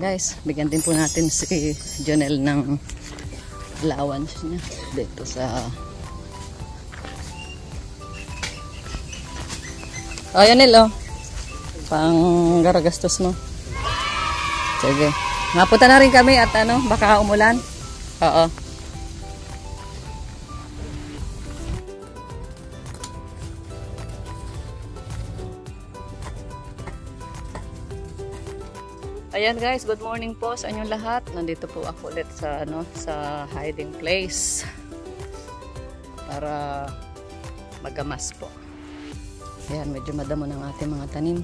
guys, bigyan din po natin si Jonel ng allowance niya dito sa Jonel, pang garagastos mo. Sige, mapunta na rin kami at baka umulan. Oo. Ayan guys, good morning po sa inyong lahat. Nandito po ako ulit sa sa hiding place para magamas po. Ayan, medyo madamo ng ating mga tanim.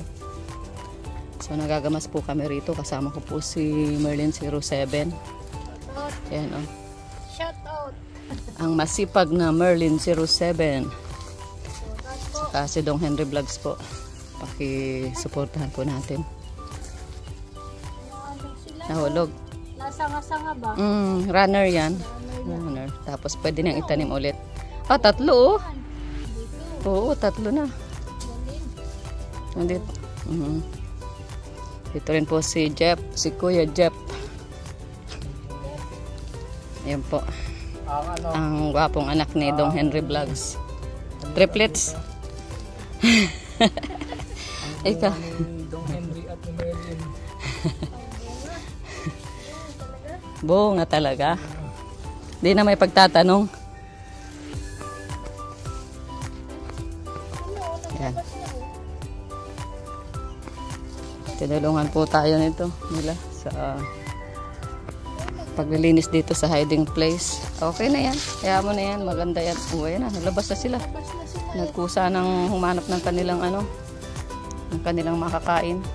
So nagagamas po kami rito. Kasama ko po si Merlin 07. Ayan Shout out. Ang masipag na Merlin 07. Saka si Dong Henry Vlogs po. Paki-suportahan po natin. Nahulog. Nasanga-sanga ba? Runner yan. Runner. Tapos pwede niyang itanim ulit. Tatlo. Oo, tatlo na. Nandito. Dito rin po si Jeff. Si Kuya Jeff. Ayan po. Ang gwapong anak ni Dong Henry Vlogs. Triplets. Ika. Dong Henry at Merlin. Bunga talaga. Di na may pagtatanong. Yan. Tinulungan po tayo nila sa paglilinis dito sa hiding place. Okay na yan. Kaya mo na yan. Maganda yan. Uy na. Nalabas na sila. Nagkusa ng humanap ng kanilang ng kanilang makakain.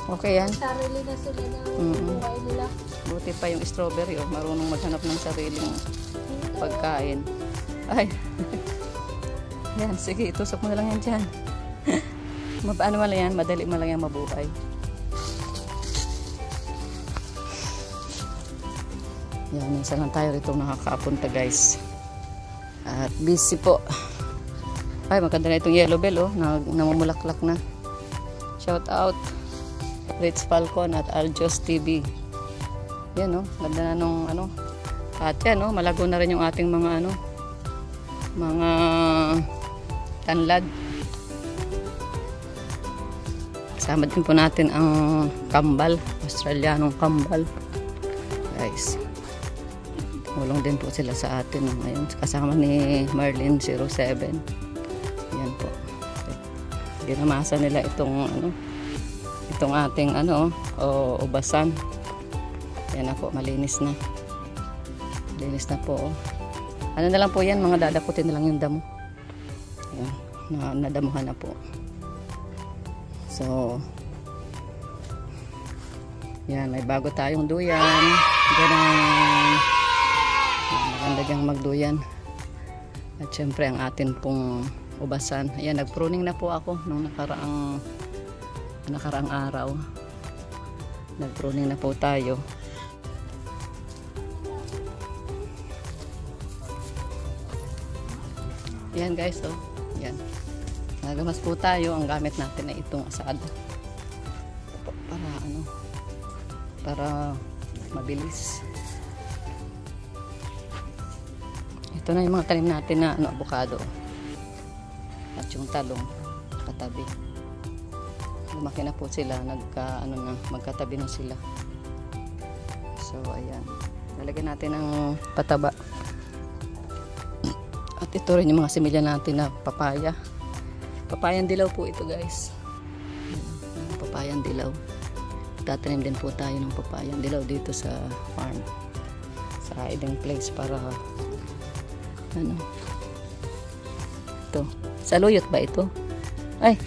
Okay yan. Sarili na sila ng buhay nila. Buti pa yung strawberry, marunong maghanap ng sariling pagkain. Ay. Yan, sige, itusok mo na lang yan dyan. Ano man lang yan, madali man lang yan mabuhay. Yan, isa lang tayo rito nakakapunta guys. At busy po. Ay, maganda na itong yellow bell, namumulaklak na. Shout out. Rich Falcon at Aljos TV. Yan ganda na nung at yan malago na rin yung ating mga mga tanlad. Kasama din po natin ang kambal, Australianong kambal. Guys. Tumulong din po sila sa atin ngayon. Kasama ni Merlin 07. Yan po. Ginamasa nila itong itong ating ubasan. Yan na po, malinis na. Malinis na po. Ano na lang po yan, mga dadakutin na lang yung damo. Yan, nadamuhan na po. So, yan, may bago tayong duyan. Ganun. Maganda diyang magduyan. At syempre, ang atin pong ubasan. Ayan, nag-pruning na po ako nung nakaraang araw. Nag-pruning na po tayo. Yan guys, yan. Nagamas po tayo. Ang gamit natin ay itong asada. Para mabilis. Ito na yung mga tanim natin na avocado. At yung talong katabi. Lumaki na po sila, magkatabi na sila. So ayan, lalagyan natin ng pataba. At ito rin yung mga similya natin na papaya. Papayang dilaw po ito guys. Papayang dilaw. Tatanim din po tayo ng papayang dilaw dito sa farm, sa hiding place para ito, saluyot ba ito? Ay,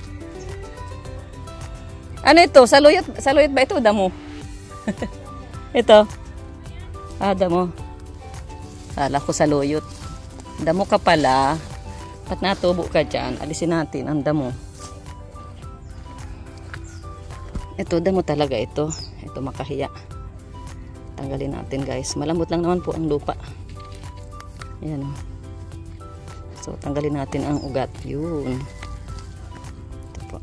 ano ito? Saluyot ba ito? Damo. Ito. Damo. Kala ko saluyot. Damo ka pala. Pat natubo ka dyan. Alisin natin ang damo. Ito, damo talaga ito. Ito makahiya. Tanggalin natin guys. Malambot lang naman po ang lupa. Ayan. So, tanggalin natin ang ugat. Yun. Ito po.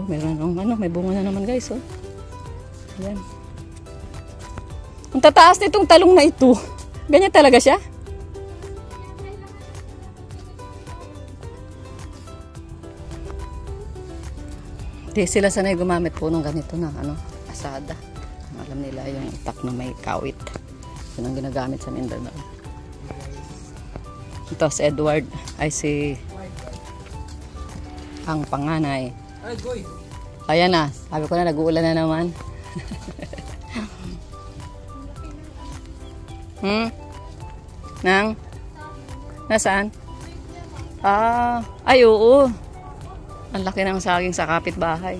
Meron may bunga na naman guys. Ayan. Ang tataas nitong talong na ito. Ganyan talaga siya? Di sila sanay gumamit po ng ganito na asada. Alam nila yung itak na may kawit. Yun ang ginagamit sa Mindanao. Ito si Edward ay si ang panganay. Ay, goy! Ayan na, sabi ko na nag-uulan na naman. Nasaan? Ay oo. Ang laki ng saging sa kapitbahay.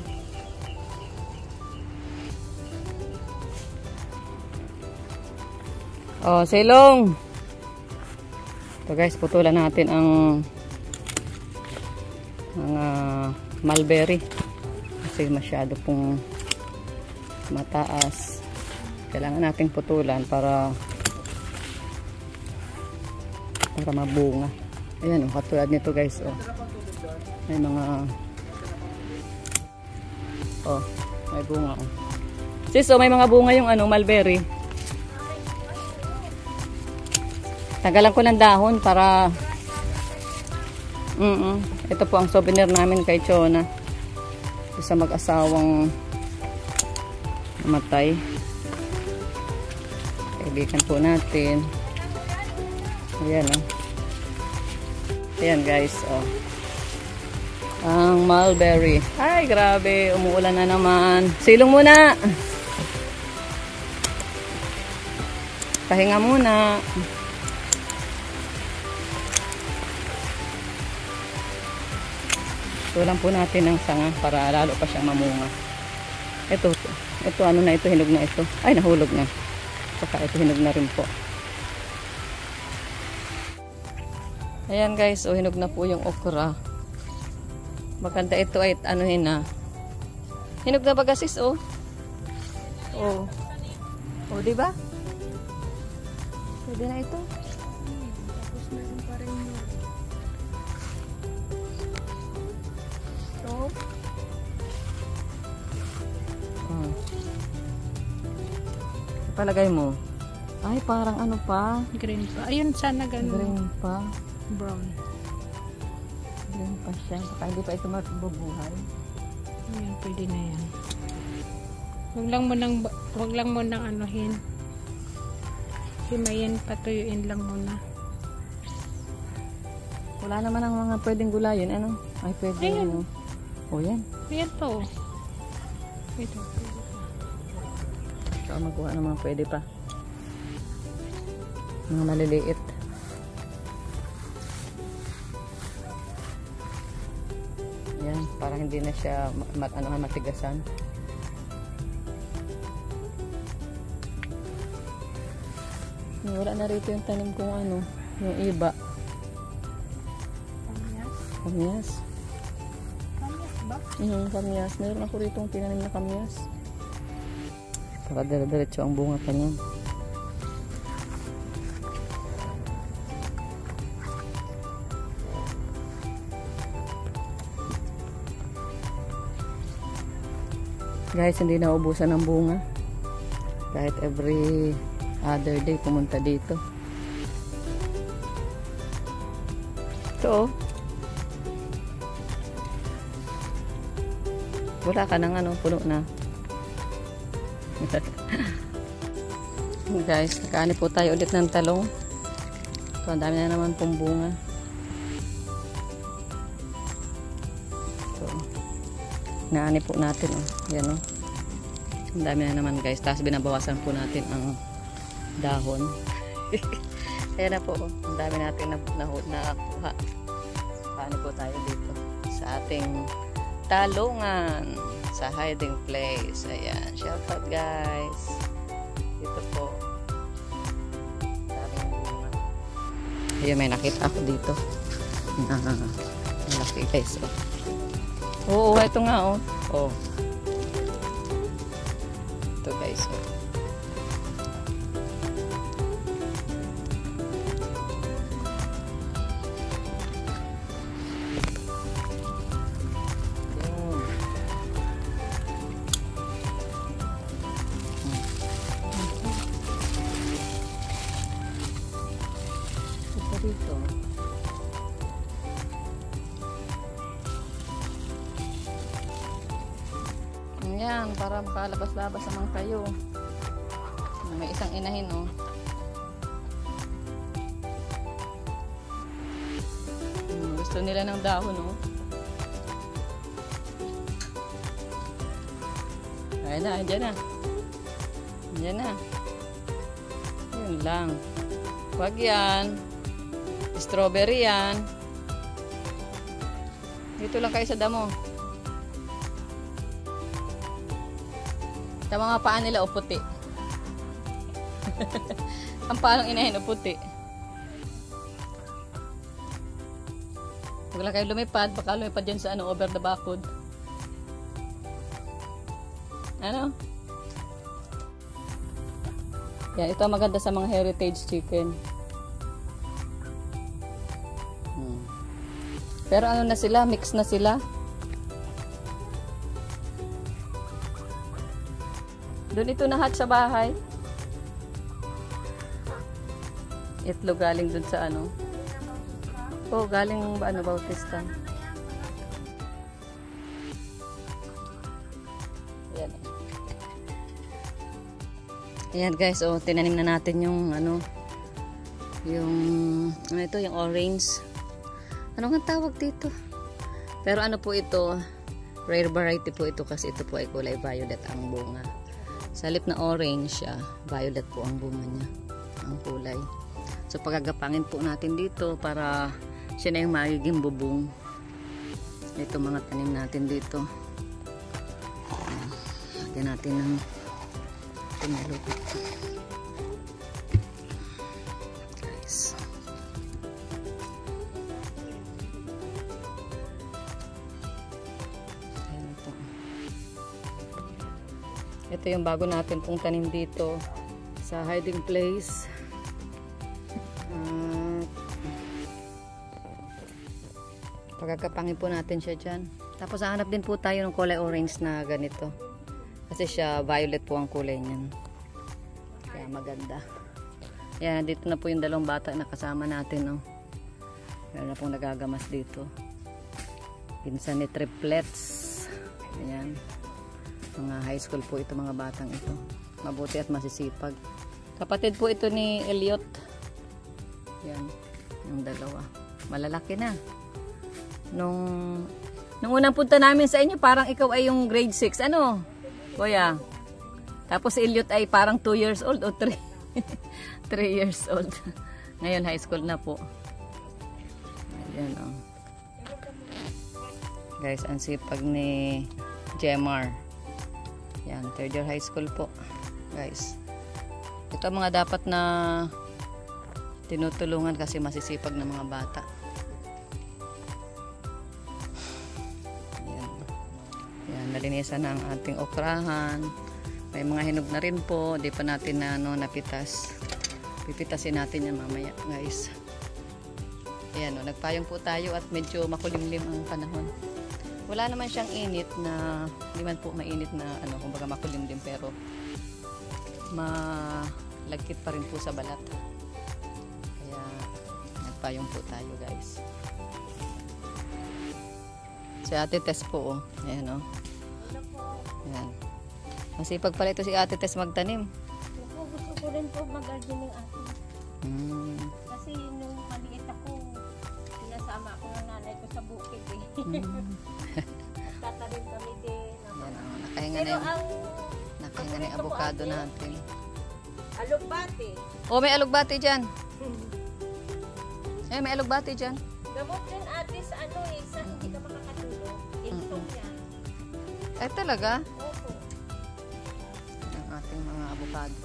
Oh, silong. So guys, putulan natin ang mulberry. Kasi masyado pong mataas. Kailangan nating putulan para mabunga. Ayan, katulad nito guys. Oh. May mga may bunga. Oh. Sis, may mga bunga yung mulberry. Tagalan ko ng dahon para ito po ang souvenir namin kay Chona. Sa mag-asawang namatay. Kaibigan po natin. Ayan Ayan guys, ang mulberry. Ay, grabe, umuulan na naman. Silong muna. Pahinga muna. Tulang po natin ng sanga para lalo pa siyang mamunga. Ito hinog na ito. Ay, nahulog na. Saka ito hinog na rin po. Ayan guys, hinog na po yung okra. Maganda ito ay anuhin na. Hinog na baga sis, Oh, diba? Pwede na ito. Tapos na rin pa rin yun. Palagay mo. Ay, parang pa. Green pa. Ayun, sana ganun. Green pa. Brown. Green pa siya. Baka hindi pa ito mabubuhay. Ayan, pwede na yan. Huwag lang mo nang anuhin. Himayin, patuyuin lang muna. Wala naman ang mga pwedeng gulayin. Ay, pwede. Ayan. Yan. Ayan po. Ito. So, magkuha ng mga pwede pa. Mga maliliit. Yan, para hindi na siya matigasan. Wala na rito yung tanim kong yung iba. Kamyas. Kamyas ba? Kamyas. Meron ako rito yung tinanim na kamyas. Para dire-diretso ang bunga pa niyan. Guys, hindi na ubusan ng bunga. Kahit every other day pumunta dito. Ito wala ka ng puno na. Guys, nakaani po tayo ulit ng talong. So, ang dami na naman pong bunga. So, naani po natin. Yan ang dami na naman guys. Tapos binabawasan po natin ang dahon. Ayan na po. Ang dami natin nakuha. Kaani po tayo dito sa ating talungan sa hiding place. Ayan. Shout out guys. Dito po. Daming bunga. Ayan, may nakita ako dito. Malaki guys. Oo, ito nga ito guys. yan para makalabas-labas naman kayo. May isang inahin, oh. Gusto nila ng dahon, oh. Ayan na, andyan na. Andyan na. Yun lang. Huwag yan. Strawberry yan. Dito lang kayo sa damo. Sa mga paa nila, o puti. Ang paa ng inahin, o puti. Huwag lang kayo lumipad. Baka lumipad dyan sa over the backwood. Ano? Yan, ito maganda sa mga heritage chicken. Pero ano na sila? Mix na sila. Doon ito nahat sa bahay. Itlog galing doon sa ano. Oh, galing ano, Bautista. Ayan. Ayan guys, oh, tinanim na natin yung ano ito, yung orange. Ano nga tawag dito? Pero ano po ito, rare variety po ito kasi ito po ay kulay violet ang bunga. Sa halip na orange siya, violet po ang bunga niya, ang kulay. So pagagapangin po natin dito para siya na yung magiging bubong. Ito mga tanim natin dito. Lagyan natin ng pinalupit. Guys. Ayan po. Ito yung bago natin pong tanim dito sa hiding place. Pagkakapangin po natin siya dyan. Tapos hahanap din po tayo ng kulay orange na ganito. Kasi siya violet po ang kulay niyan. Kaya maganda. Yan, dito na po yung dalawang bata na kasama natin. Oh. Meron na pong nagagamas dito. Pinsan ni triplets. Ayan. Mga high school po ito, mga batang ito. Mabuti at masisipag. Kapatid po ito ni Elliot. Yan. Yung dalawa. Malalaki na. Nung unang punta namin sa inyo, parang ikaw ay yung grade 6. Ano? Kuya. Tapos si Elliot ay parang 2 years old o 3. 3 years old. Ngayon high school na po. Ayan, oh. Guys, ang sipag ni Jemar. Yan, 3rd year high school po. Guys. Ito ang mga dapat na tinutulungan kasi masisipag na mga bata. Nalinisan na ang ating okrahan. May mga hinog na rin po. Di pa natin na napitas. Pipitasin natin yan mamaya, guys. Ayan, nagpayong po tayo at medyo makulimlim ang panahon. Wala naman siyang init na, hindi man po mainit na kumbaga makulimlim, pero malagkit pa rin po sa balat. Kaya nagpayong po tayo, guys. Si Ate Tess po, oh. Ayan, oh. Ayan. Masipag pala ito si Ate Tess magtanim. Gusto ko rin po mag-gardening ate. Kasi nung maliit ako, sinasama ako ng nanay ko sa bukid eh. Tatanim kami din. Ayan, oh. Nakahinga na yung avocado natin. Alugbati. Oh, may alugbati dyan. May alugbati dyan. Gamot din ate sa sa hindi ka makakatulog. Insomnia. Talaga? Opo. Ang ating mga avocado.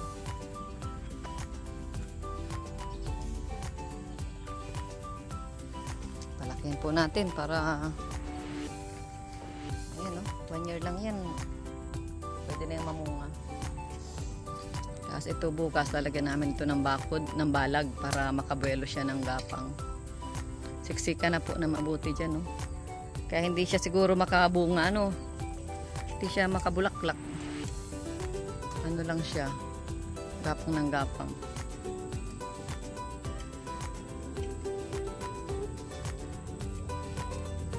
Palakihin po natin para ayan, 1 year lang yan. Pwede na yung mamunga. Tapos ito bukas lalagyan namin ito ng bakod, ng balag para makabuelo siya ng gapang. Siksika na po na mabuti dyan, oh. Kaya hindi siya siguro makabunga, hindi siya makabulaklak. Ano lang siya, gapang ng gapang.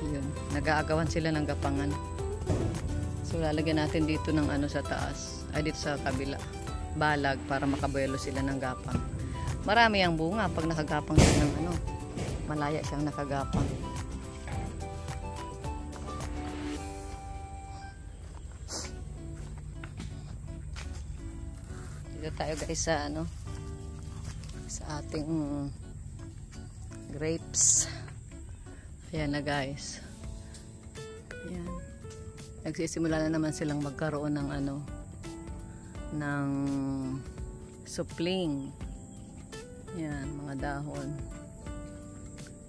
Yun, nag-aagawan sila ng gapangan. So lalagyan natin dito ng ano sa taas, ay dito sa kabila, balag para makabuelo sila ng gapang. Marami ang bunga pag nakagapang sila ng ano, malaya siyang nakagapang. Dito tayo guys sa ano, sa ating grapes. Ayan na guys. Ayan. Nagsisimula na naman silang magkaroon ng ano, ng supling. Ayan, mga dahon.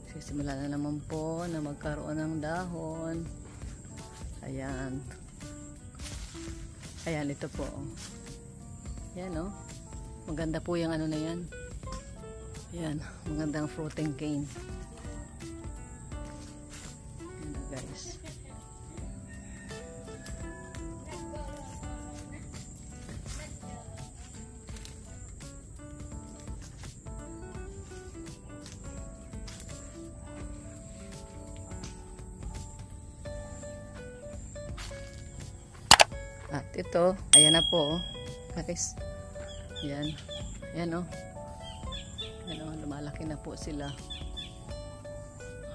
Nagsisimula na naman po na magkaroon ng dahon. Ayan. Ayan, ito po. Ayan, oh. Maganda po yung ano na yan. Ayan, magandang fruiting cane. Ayan, guys. At ito, ayan na po, guys. Ayan. Ayan, oh. Ayan, oh, lumalaki na po sila.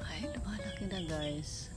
Ay, lumalaki na, guys.